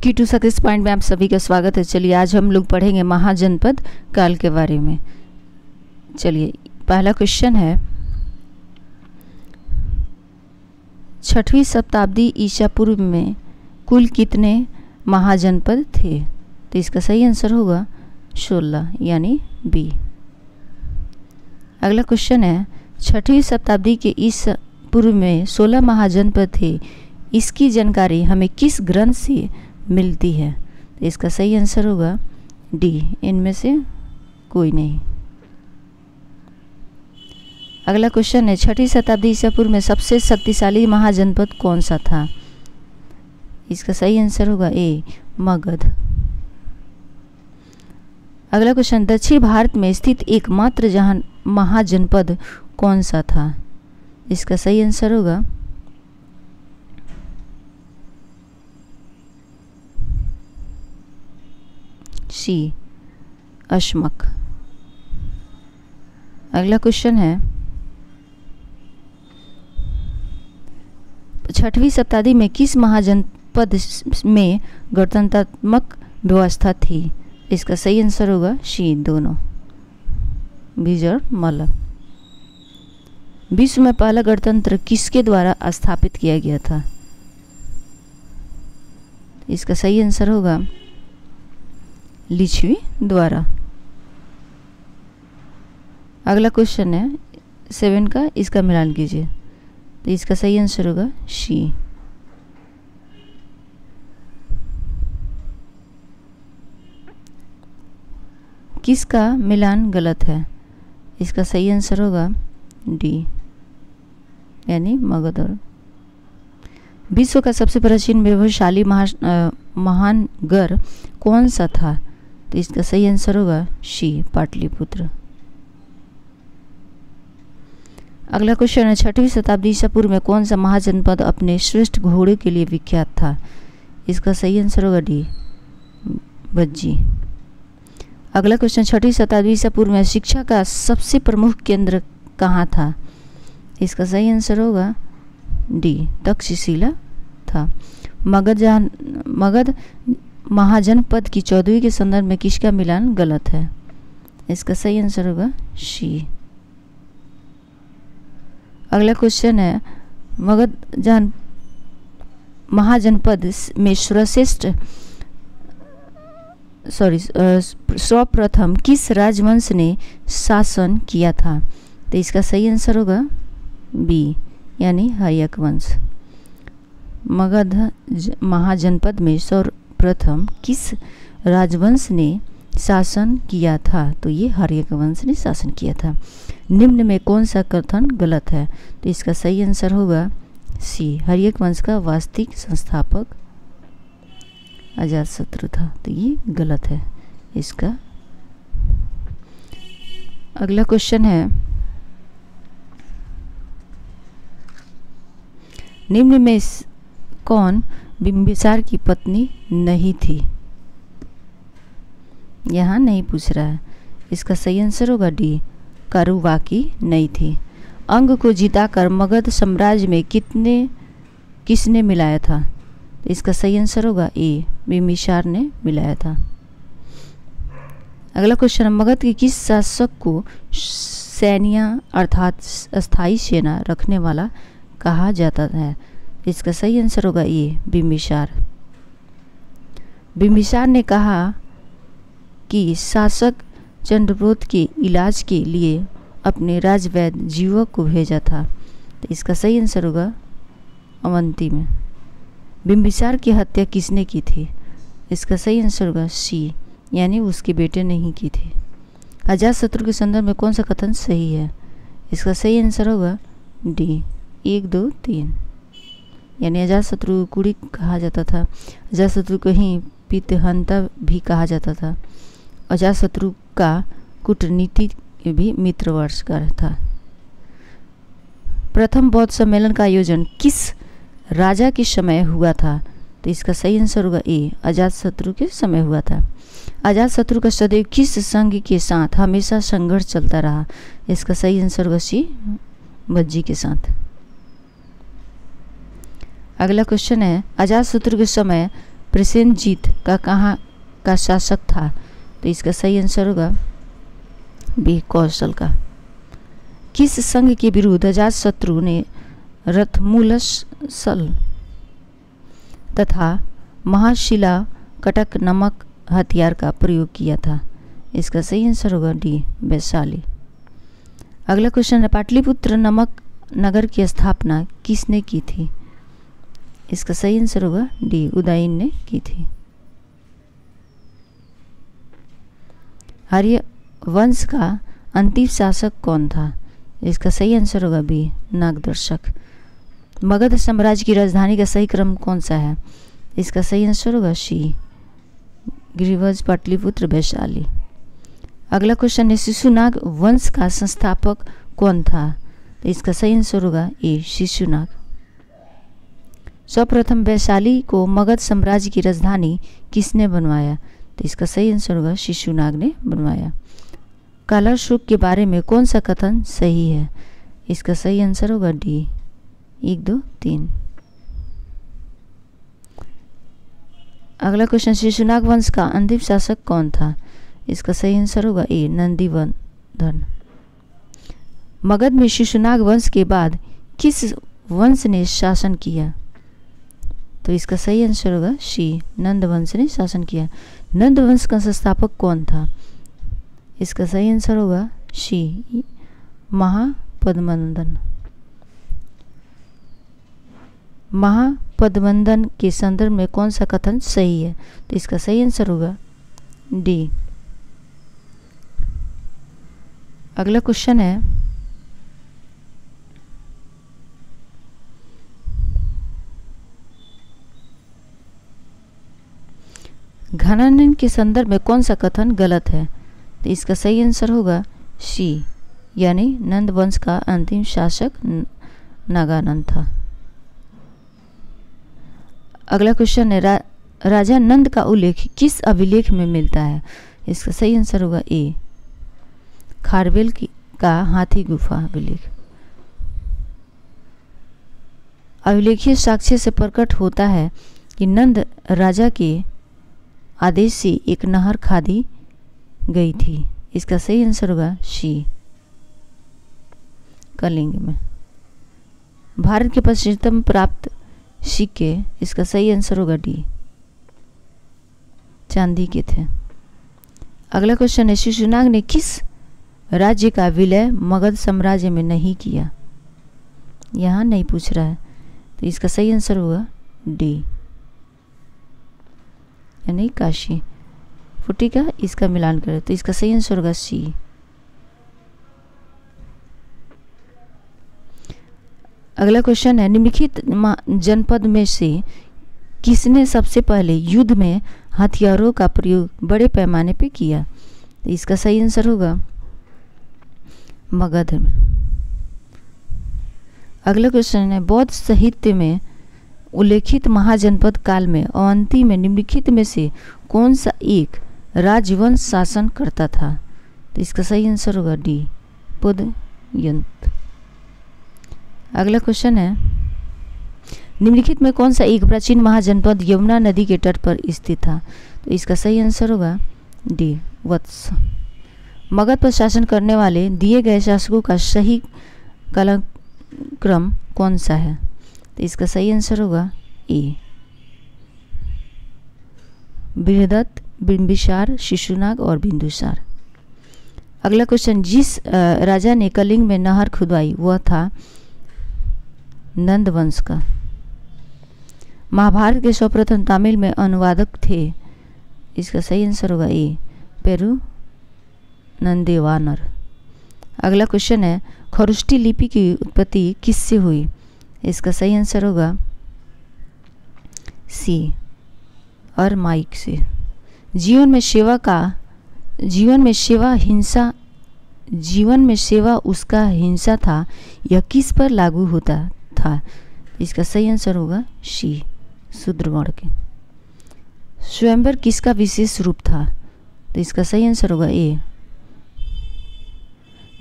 की to success point में आप सभी का स्वागत है। चलिए आज हम लोग पढ़ेंगे महाजनपद काल के बारे में। चलिए पहला क्वेश्चन है, 6वीं शताब्दी ईसा पूर्व में कुल कितने महाजनपद थे? तो इसका सही आंसर होगा 16 यानी बी। अगला क्वेश्चन है, 6वीं शताब्दी के ईसा पूर्व में 16 महाजनपद थे, इसकी जानकारी हमें किस ग्रंथ से मिलती है? तो इसका सही आंसर होगा डी, इनमें से कोई नहीं। अगला क्वेश्चन है, 6वीं शताब्दी ईसा पूर्व में सबसे शक्तिशाली महाजनपद कौन सा था? इसका सही आंसर होगा ए, मगध। अगला क्वेश्चन, दक्षिण भारत में स्थित एकमात्र जहां महाजनपद कौन सा था? इसका सही आंसर होगा सी, अश्मक। अगला क्वेश्चन है, 6वीं शताब्दी में किस महाजनपद में गणतंत्रात्मक व्यवस्था थी? इसका सही आंसर होगा सी, दोनों, विजय मल्ल। विश्व में पहला गणतंत्र किसके द्वारा स्थापित किया गया था? इसका सही आंसर होगा लिच्छवी द्वारा। अगला क्वेश्चन है 7 का, इसका मिलान कीजिए। तो इसका सही आंसर होगा सी। किसका मिलान गलत है? इसका सही आंसर होगा डी, यानी मगध। और विश्व का सबसे प्राचीन वैभवशाली महान गढ़ कौन सा था? तो इसका सही आंसर होगा सी, पाटलिपुत्र। अगला क्वेश्चन है, 6वीं शताब्दी ईसा पूर्व में कौन सा महाजनपद अपने श्रेष्ठ घोड़े के लिए विख्यात था? इसका सही आंसर होगा डी, बज्जी। अगला क्वेश्चन, 6वीं शताब्दी ईसा पूर्व में शिक्षा का सबसे प्रमुख केंद्र कहाँ था? इसका सही आंसर होगा डी, तक्षशिला था। मगध महाजनपद की 14वीं के संदर्भ में किसका मिलान गलत है? इसका सही आंसर होगा सी। अगला क्वेश्चन है, मगध महाजनपद में सर्वप्रथम किस राजवंश ने शासन किया था? तो इसका सही आंसर होगा बी, यानी हर्यक वंश। मगध महाजनपद में सर्वप्रथम किस राजवंश ने शासन किया था? तो ये हर्यक वंश ने शासन किया था। निम्न में कौन सा कथन गलत है? तो इसका सही आंसर होगा सी, हर्यक वंश का वास्तविक संस्थापक अजातशत्रु था। तो ये गलत है इसका। अगला क्वेश्चन है, निम्न में कौन बिंबिसार की पत्नी नहीं थी? यहाँ नहीं पूछ रहा है। इसका सही आंसर होगा डी, कारुबाकी नहीं थी। अंग को जिताकर मगध साम्राज्य में किसने मिलाया था? इसका सही आंसर होगा ए, बिंबिसार ने मिलाया था। अगला क्वेश्चन, मगध के किस शासक को सैन्य अर्थात अस्थायी सेना रखने वाला कहा जाता है? इसका सही आंसर होगा ए, बिंबिसार। बिंबिसार ने कहा कि शासक चंद्रप्रोत के इलाज के लिए अपने राजवैद्य जीवक को भेजा था। तो इसका सही आंसर होगा अवंती में। बिंबिसार की हत्या किसने की थी? इसका सही आंसर होगा सी, यानी उसके बेटे ने ही की थी। अजातशत्रु के संदर्भ में कौन सा कथन सही है? इसका सही आंसर होगा डी, 1, 2, 3, यानी अजातशत्रु कुड़ी कहा जाता था। अजातशत्रु को ही पितहंता भी कहा जाता था। अजातशत्रु का कूटनीति भी मित्रवर्ष का था। प्रथम बौद्ध सम्मेलन का आयोजन किस राजा के समय हुआ था? तो इसका सही आंसर होगा ए, अजातशत्रु के समय हुआ था। अजातशत्रु का सदैव किस संघ के साथ हमेशा संघर्ष चलता रहा? इसका सही आंसर होगा सी, बज्जी के साथ। अगला क्वेश्चन है, अजातशत्रु के समय प्रसेनजीत का कहाँ का शासक था? तो इसका सही आंसर होगा बी, कौशल का। किस संघ के विरुद्ध अजातशत्रु ने रथमूलसल तथा महाशिला कटक नामक हथियार का प्रयोग किया था? इसका सही आंसर होगा डी, वैशाली। अगला क्वेश्चन है, पाटलिपुत्र नामक नगर की स्थापना किसने की थी? इसका सही आंसर होगा डी, उदयन ने की थी। आर्य वंश का अंतिम शासक कौन था? इसका सही आंसर होगा बी, नागदर्शक। मगध साम्राज्य की राजधानी का सही क्रम कौन सा है? इसका सही आंसर होगा सी, गिरिवज, पाटलिपुत्र, वैशाली। अगला क्वेश्चन है, शिशुनाग वंश का संस्थापक कौन था? तो इसका सही आंसर होगा ए, शिशुनाग। सर्वप्रथम वैशाली को मगध साम्राज्य की राजधानी किसने बनवाया? तो इसका सही आंसर होगा शिशुनाग ने बनवाया। कालाशोक के बारे में कौन सा कथन सही है? इसका सही आंसर होगा डी, 1, 2, 3। अगला क्वेश्चन, शिशुनाग वंश का अंतिम शासक कौन था? इसका सही आंसर होगा ए, नंदीवर्धन। मगध में शिशुनाग वंश के बाद किस वंश ने शासन किया? तो इसका सही आंसर होगा सी, नंद वंश ने शासन किया। नंद वंश का संस्थापक कौन था? इसका सही आंसर होगा सी, महापद्मनंदन। महापद्मनंदन के संदर्भ में कौन सा कथन सही है? तो इसका सही आंसर होगा डी। अगला क्वेश्चन है, घनानन के संदर्भ में कौन सा कथन गलत है? तो इसका सही आंसर होगा सी, यानी नंद वंश का अंतिम शासक नागानंद था। अगला क्वेश्चन है, राजा नंद का उल्लेख किस अभिलेख में मिलता है? इसका सही आंसर होगा ए, खारवेल का हाथी गुफा अभिलेख। अभिलेखीय साक्ष्य से प्रकट होता है कि नंद राजा के आदेश से एक नहर खादी गई थी। इसका सही आंसर होगा सी, कलिंग में। भारत के पश्चिमतम प्राप्त सिक्के, इसका सही आंसर होगा डी, चांदी के थे। अगला क्वेश्चन है, शिशुनाग ने किस राज्य का विलय मगध साम्राज्य में नहीं किया? यहाँ नहीं पूछ रहा है, तो इसका सही आंसर होगा डी, यानी काशी। फुटी का इसका मिलान करें तो इसका सही आंसर होगा सी। अगला क्वेश्चन है, निम्नलिखित जनपद में से किसने सबसे पहले युद्ध में हथियारों का प्रयोग बड़े पैमाने पे किया? तो इसका सही आंसर होगा मगध में। अगला क्वेश्चन है, बौद्ध साहित्य में उल्लेखित महाजनपद काल में अवंती में निम्नलिखित में से कौन सा एक राजवंश शासन करता था? तो इसका सही आंसर होगा डी, पुदयंत। अगला क्वेश्चन है, निम्नलिखित में कौन सा एक प्राचीन महाजनपद यमुना नदी के तट पर स्थित था? तो इसका सही आंसर होगा डी, वत्स। मगध पर शासन करने वाले दिए गए शासकों का सही कालक्रम कौन सा है? तो इसका सही आंसर होगा ए, बृहदत्त, बिंबिसार, शिशुनाग और बिंदुसार। अगला क्वेश्चन, जिस राजा ने कलिंग में नहर खुदवाई वह था नंद वंश का। महाभारत के सर्वप्रथम तमिल में अनुवादक थे। इसका सही आंसर होगा ए, पेरू नंदेवानर। अगला क्वेश्चन है, खरुष्टी लिपि की उत्पत्ति किससे हुई? इसका सही आंसर होगा सी, अरमाइक से। जीवन में सेवा उसका हिंसा था, यह किस पर लागू होता था? इसका सही आंसर होगा सी, शूद्रवर्ण के। स्वयंवर किसका विशेष रूप था? तो इसका सही आंसर होगा ए,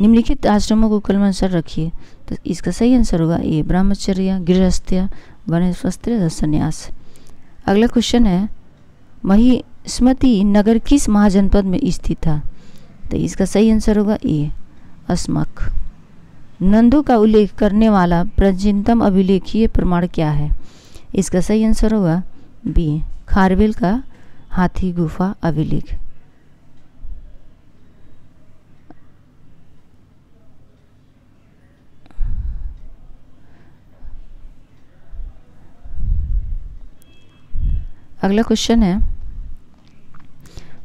निम्नलिखित आश्रमों को क्रमानुसार रखिए। तो इसका सही आंसर होगा ए, ब्रह्मचर्य, गृहस्थ्य, वानप्रस्थ्य, संन्यास। अगला क्वेश्चन है, महिष्मती नगर किस महाजनपद में स्थित था? तो इसका सही आंसर होगा ए, अस्मक। नंदों का उल्लेख करने वाला प्राचीनतम अभिलेखीय प्रमाण क्या है? इसका सही आंसर होगा बी, खारवेल का हाथी गुफा अभिलेख। अगला क्वेश्चन है,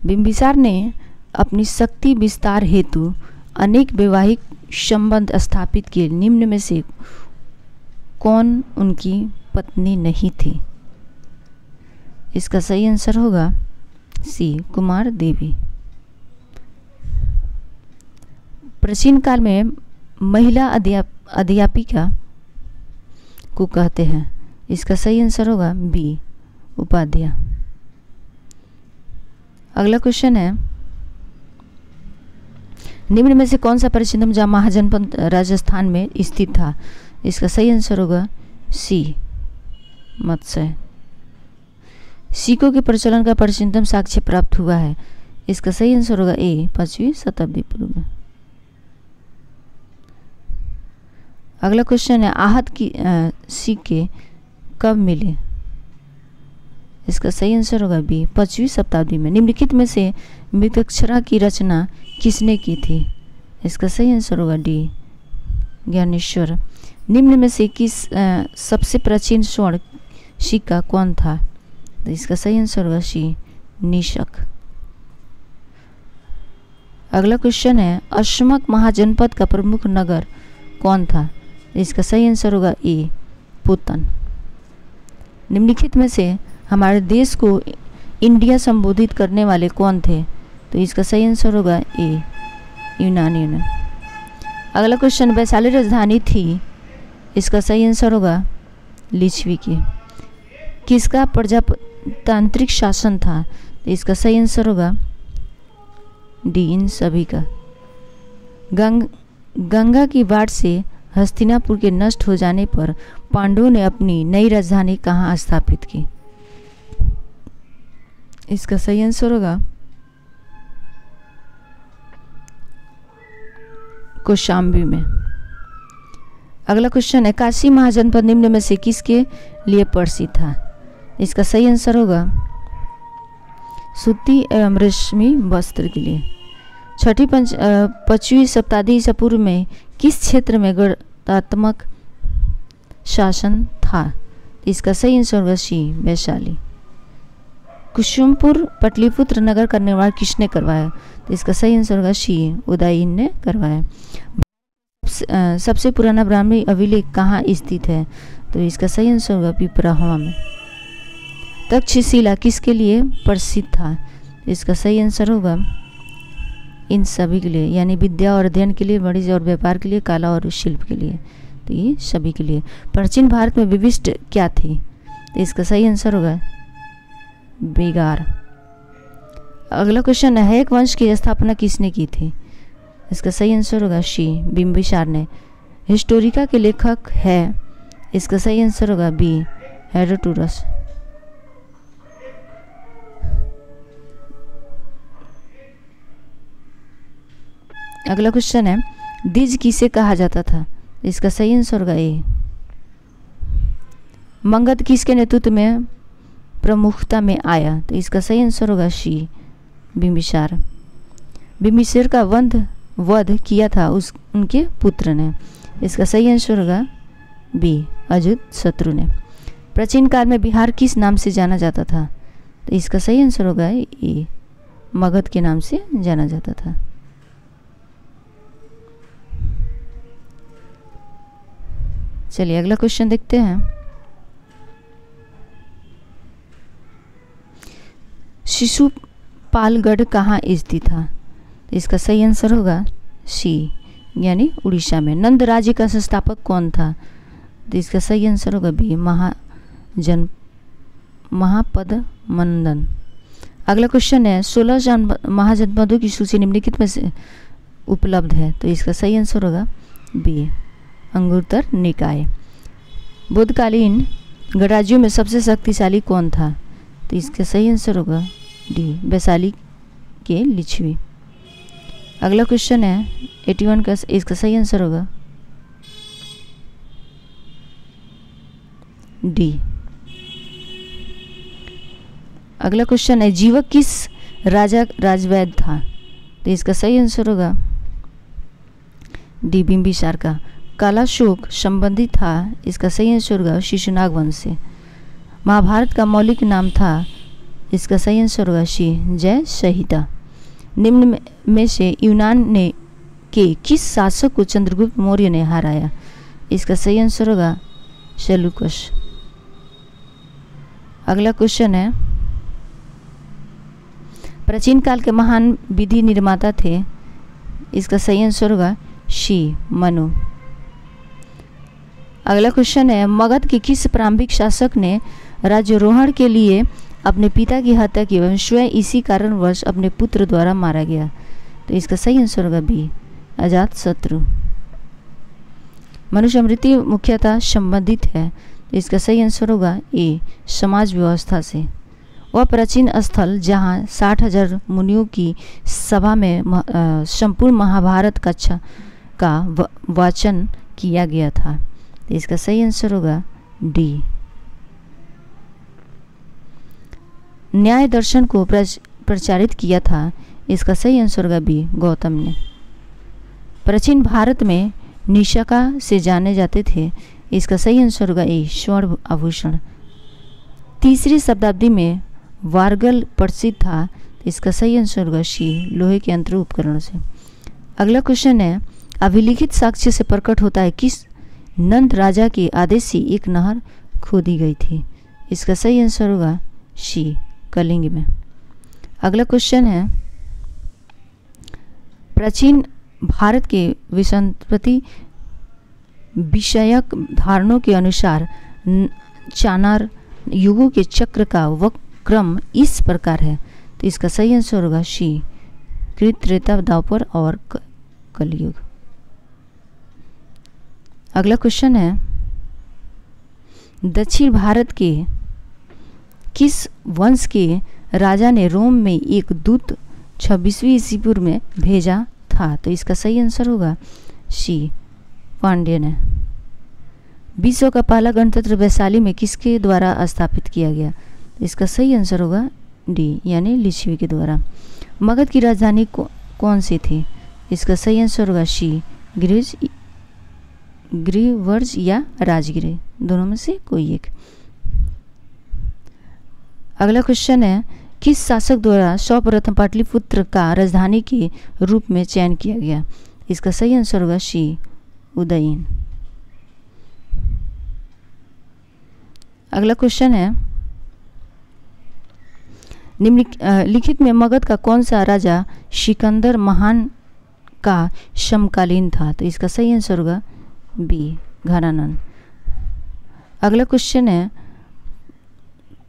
बिंबिसार ने अपनी शक्ति विस्तार हेतु अनेक वैवाहिक संबंध स्थापित किए, निम्न में से कौन उनकी पत्नी नहीं थी? इसका सही आंसर होगा सी, कुमार देवी। प्राचीन काल में महिला अध्यापिका को कहते हैं? इसका सही आंसर होगा बी, उपाध्याय। अगला क्वेश्चन है, निम्न में से कौन सा प्राचीनतम महाजनपद राजस्थान में स्थित था? इसका सही आंसर होगा सी, मत्स्य। सिक्कों के प्रचलन का प्राचीनतम साक्ष्य प्राप्त हुआ है? इसका सही आंसर होगा ए, 5वीं शताब्दी पूर्व में। अगला क्वेश्चन है, आहत की सिक्के कब मिले? इसका सही आंसर होगा बी, 5वीं शताब्दी में। निम्नलिखित में से मृगक्षरा की रचना किसने की थी? इसका सही आंसर होगा डी, ज्ञानेश्वर। निम्न में से किस सबसे प्राचीन स्वर्ण सिक्का कौन था? तो इसका सही आंसर होगा सी, निशक। अगला क्वेश्चन है, अस्मक महाजनपद का प्रमुख नगर कौन था? इसका सही आंसर होगा ए, पुतन। निम्नलिखित में से हमारे देश को इंडिया संबोधित करने वाले कौन थे? तो इसका सही आंसर होगा ए, यूनानी। अगला क्वेश्चन, वैशाली राजधानी थी? इसका सही आंसर होगा लिच्छवी की। किसका प्रजातांत्रिक शासन था? तो इसका सही आंसर होगा डी, इन सभी का। गंगा की बाढ़ से हस्तिनापुर के नष्ट हो जाने पर पांडवों ने अपनी नई राजधानी कहाँ स्थापित की? इसका सही आंसर होगा कौशाम्बी में। अगला क्वेश्चन है, काशी महाजनपद निम्न में से किसके लिए प्रसिद्ध था? इसका सही आंसर होगा सूती एवं रेशमी वस्त्र के लिए। 5वीं शताब्दी ईसा पूर्व में किस क्षेत्र में गणात्मक शासन था? इसका सही आंसर होगा सी, वैशाली। कुसुमपुर पटलिपुत्र नगर का निर्माण किसने करवाया? तो इसका सही आंसर होगा सी, उदयन ने करवाया। सबसे पुराना ब्राह्मणी अभिलेख कहाँ स्थित है? तो इसका सही आंसर होगा पिपरावा में। तक्षशिला किसके लिए प्रसिद्ध था? इसका सही आंसर होगा इन सभी के लिए, यानी विद्या और अध्ययन के लिए, वाणिज्य और व्यापार के लिए, कला और शिल्प के लिए। तो ये सभी के लिए। प्राचीन भारत में विशिष्ट क्या थी? तो इसका सही आंसर होगा बिगार। अगला क्वेश्चन है, हैक वंश की स्थापना किसने की थी? इसका सही आंसर होगा सी, बिंबिसार ने। हिस्टोरिका के लेखक है? इसका सही आंसर होगा बी, हेरोडोटस। अगला क्वेश्चन है, द्विज किसे कहा जाता था? इसका सही आंसर होगा ए, मगध किसके नेतृत्व में प्रमुखता में आया? तो इसका सही आंसर होगा सी, बिंबिसार। बिंबिसार का वध किया था उनके पुत्र ने। इसका सही आंसर होगा बी, अजातशत्रु ने। प्राचीन काल में बिहार किस नाम से जाना जाता था? तो इसका सही आंसर होगा ए, मगध के नाम से जाना जाता था। चलिए अगला क्वेश्चन देखते हैं। शिशुपालगढ़ कहाँ स्थित था? तो इसका सही आंसर होगा सी, यानी उड़ीसा में। नंद राज्य का संस्थापक कौन था? तो इसका सही आंसर होगा बी, महापद्मनंदन। अगला क्वेश्चन है, 16 महाजनपदों की सूची निम्नलिखित में से उपलब्ध है? तो इसका सही आंसर होगा बी, अंगुत्तर निकाय। बुद्धकालीन गणराज्यों में सबसे शक्तिशाली कौन था? तो इसका सही आंसर होगा डी, वैशाली के लिच्छवी। अगला क्वेश्चन है 81 का, इसका सही आंसर होगा डी। अगला क्वेश्चन है जीवक किस राजा राजवैद्य था? तो इसका सही आंसर होगा डी, बिंबिसार का। कालाशोक संबंधित था, इसका सही आंसर होगा शिशुनाग वंश से। महाभारत का मौलिक नाम था, इसका सही आंसर होगा सी, जय संहिता। निम्न में से यूनान ने के किस शासक को चंद्रगुप्त मौर्य ने हराया? इसका सही आंसर होगा सेल्यूकस। अगला क्वेश्चन है प्राचीन काल के महान विधि निर्माता थे, इसका सही आंसर होगा सी, मनु। अगला क्वेश्चन है मगध के किस प्रारंभिक शासक ने राज्यारोहण के लिए अपने पिता की हत्या की एवं स्वयं इसी कारणवश अपने पुत्र द्वारा मारा गया? तो इसका सही आंसर होगा बी, अजातशत्रु। मनुस्मृति मुख्यतः संबंधित है, तो इसका सही आंसर होगा ए, समाज व्यवस्था से। वह प्राचीन स्थल जहाँ 60,000 मुनियों की सभा में संपूर्ण महाभारत कक्षा का वाचन किया गया था, तो इसका सही आंसर होगा डी। न्याय दर्शन को प्रचारित किया था, इसका सही आंसर होगा बी, गौतम ने। प्राचीन भारत में निशाका से जाने जाते थे, इसका सही आंसर होगा ए, स्वर्ण आभूषण। तीसरी शताब्दी में वारगल प्रसिद्ध था, इसका सही आंसर होगा सी, लोहे के यंत्र उपकरणों से। अगला क्वेश्चन है अभिलिखित साक्ष्य से प्रकट होता है किस नंद राजा के आदेश से एक नहर खोदी गई थी? इसका सही आंसर होगा सी, कलिंग में। अगला क्वेश्चन है प्राचीन भारत के विसंप्रति विषयक धारणों के अनुसार चाणार युगों के चक्र का क्रम इस प्रकार है, तो इसका सही आंसर होगा सी, कृत, त्रेता, द्वापर और कलयुग। अगला क्वेश्चन है दक्षिण भारत के किस वंश के राजा ने रोम में एक दूत 26वीं ईस्वी पूर्व में भेजा था? तो इसका सही आंसर होगा सी, पांड्य ने। विश्व का पहला गणतंत्र वैशाली में किसके द्वारा स्थापित किया गया? इसका सही आंसर होगा डी, यानी लिच्छवी के द्वारा। मगध की राजधानी कौन सी थी? इसका सही आंसर होगा सी, गृहवर्ज या राजगृह, दोनों में से कोई एक। अगला क्वेश्चन है किस शासक द्वारा सर्वप्रथम पाटलिपुत्र का राजधानी के रूप में चयन किया गया? इसका सही आंसर होगा सी, उदयन। अगला क्वेश्चन है निम्नलिखित में मगध का कौन सा राजा सिकंदर महान का समकालीन था? तो इसका सही आंसर होगा बी, घनानंद। अगला क्वेश्चन है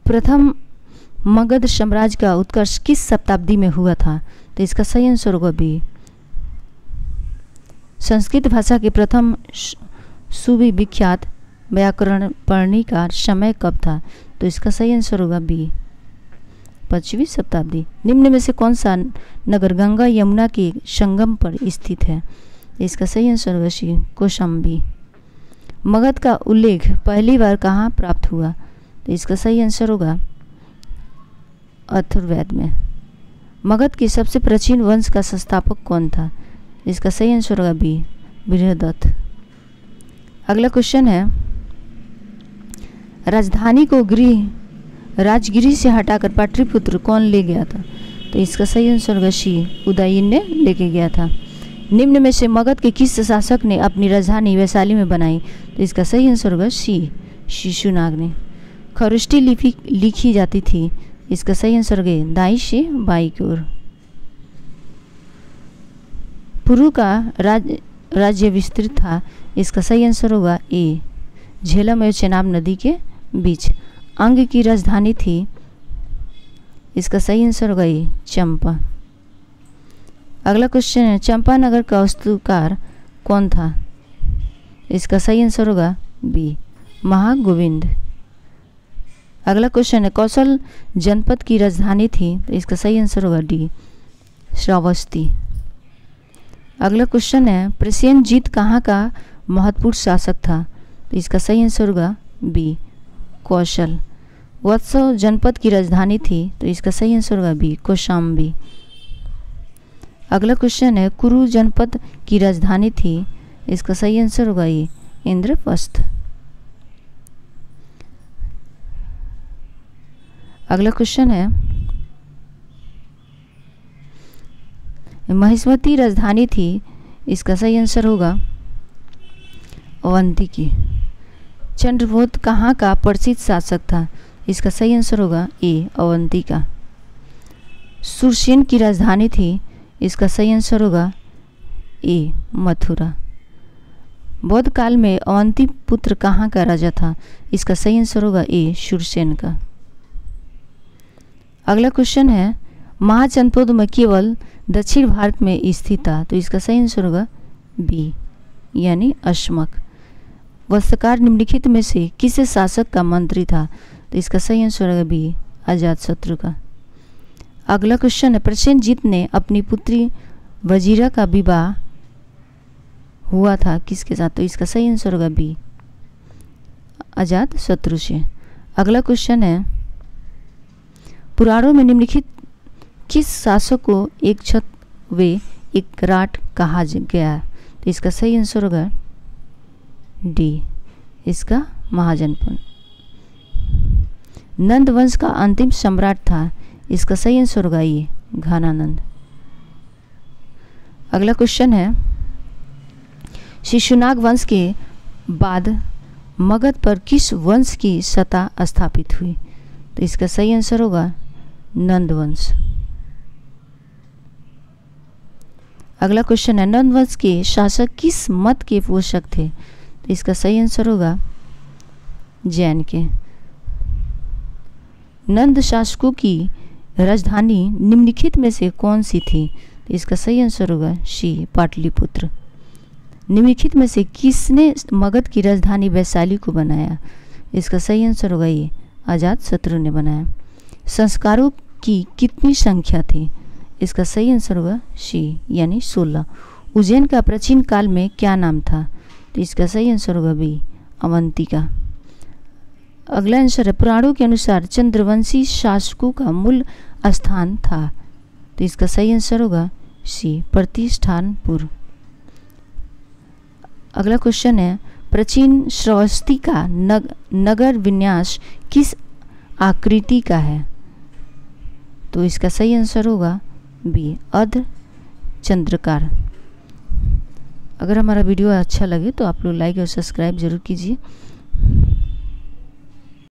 प्रथम मगध साम्राज्य का उत्कर्ष किस शताब्दी में हुआ था? तो इसका सही आंसर होगा बी। संस्कृत भाषा के प्रथम सुविख्यात व्याकरण पढ़ने का समय कब था? तो इसका सही आंसर होगा बी, 25वीं शताब्दी। निम्न में से कौन सा नगर गंगा यमुना के संगम पर स्थित है? इसका सही आंसर होगा सी, कौशाम्बी। मगध का उल्लेख पहली बार कहाँ प्राप्त हुआ? तो इसका सही आंसर होगा अथर्ववेद में। मगध के सबसे प्राचीन वंश का संस्थापक कौन था? इसका सही आंसर होगा बी, बृहदत्त। अगला क्वेश्चन है राजधानी को राजगिरी से हटाकर पाटलिपुत्र कौन ले गया था? तो इसका सही आंसर होगा सी, उदयन ने लेके गया था। निम्न में से मगध के किस शासक ने अपनी राजधानी वैशाली में बनाई? तो इसका सही आंसर होगा सी, शिशुनाग ने। खरोष्ठी लिपि लिखी जाती थी, इसका सही आंसर होगा दाई से बाई की ओर। पुरु का राज्य विस्तृत था, इसका सही आंसर होगा ए, झेलम एवं चेनाब नदी के बीच। अंग की राजधानी थी, इसका सही आंसर होगा ए, चंपा। अगला क्वेश्चन है चंपानगर का वास्तुकार कौन था? इसका सही आंसर होगा बी, महागोविंद। अगला क्वेश्चन है कौशल जनपद की राजधानी थी, तो इसका सही आंसर होगा डी श्रावस्ती। अगला क्वेश्चन है प्रसेनजीत कहाँ का महत्वपूर्ण शासक था, तो इसका सही आंसर होगा बी कौशल। वत्स जनपद की राजधानी थी, तो इसका सही आंसर होगा बी कौशाम्बी। अगला क्वेश्चन है कुरु जनपद की राजधानी थी, इसका सही आंसर होगा ये इंद्रप्रस्थ। अगला क्वेश्चन है महिष्मती राजधानी थी, इसका सही आंसर होगा अवंती की। चंद्रगुप्त कहाँ का प्रसिद्ध शासक था, इसका सही आंसर होगा ए अवंती का। सुरसेन की राजधानी थी, इसका सही आंसर होगा ए मथुरा। बौद्ध काल में अवंती पुत्र कहाँ का राजा था, इसका सही आंसर होगा ए सुरसेन का। अगला क्वेश्चन है महाजनपद में केवल दक्षिण भारत में स्थित था, तो इसका सही आंसर होगा बी यानी अश्मक। वस्त्रकार निम्नलिखित में से किस शासक का मंत्री था, तो इसका सही आंसर होगा बी अजातशत्रु का। अगला क्वेश्चन है प्रसेनजीत ने अपनी पुत्री वजीरा का विवाह हुआ था किसके साथ, तो इसका सही आंसर होगा बी अजातशत्रु से। अगला क्वेश्चन है पुराणों में निम्नलिखित किस शासक को एक छत व एक राट कहा गया, तो इसका सही आंसर होगा डी इसका महाजनपद। नंद वंश का अंतिम सम्राट था, इसका सही आंसर होगा ये घनानंद। अगला क्वेश्चन है शिशुनाग वंश के बाद मगध पर किस वंश की सत्ता स्थापित हुई, तो इसका सही आंसर होगा नंद वंश। अगला क्वेश्चन है नंद वंश के शासक किस मत के पोषक थे, तो इसका सही आंसर होगा जैन के। नंद शासकों की राजधानी निम्नलिखित में से कौन सी थी, तो इसका सही आंसर होगा सी पाटलिपुत्र। निम्नलिखित में से किसने मगध की राजधानी वैशाली को बनाया, इसका सही आंसर होगा ये अजातशत्रु ने बनाया। संस्कारों की कितनी संख्या थी, इसका सही आंसर होगा सी यानी 16। उज्जैन का प्राचीन काल में क्या नाम था, तो इसका सही आंसर होगा बी अवंती का। अगला आंसर है पुराणों के अनुसार चंद्रवंशी शासकों का मूल स्थान था, तो इसका सही आंसर होगा सी प्रतिष्ठानपुर। अगला क्वेश्चन है प्राचीन श्रावस्ती का नगर विन्यास किस आकृति का है, तो इसका सही आंसर होगा बी अर्ध चंद्राकार। अगर हमारा वीडियो अच्छा लगे तो आप लोग लाइक और सब्सक्राइब जरूर कीजिए।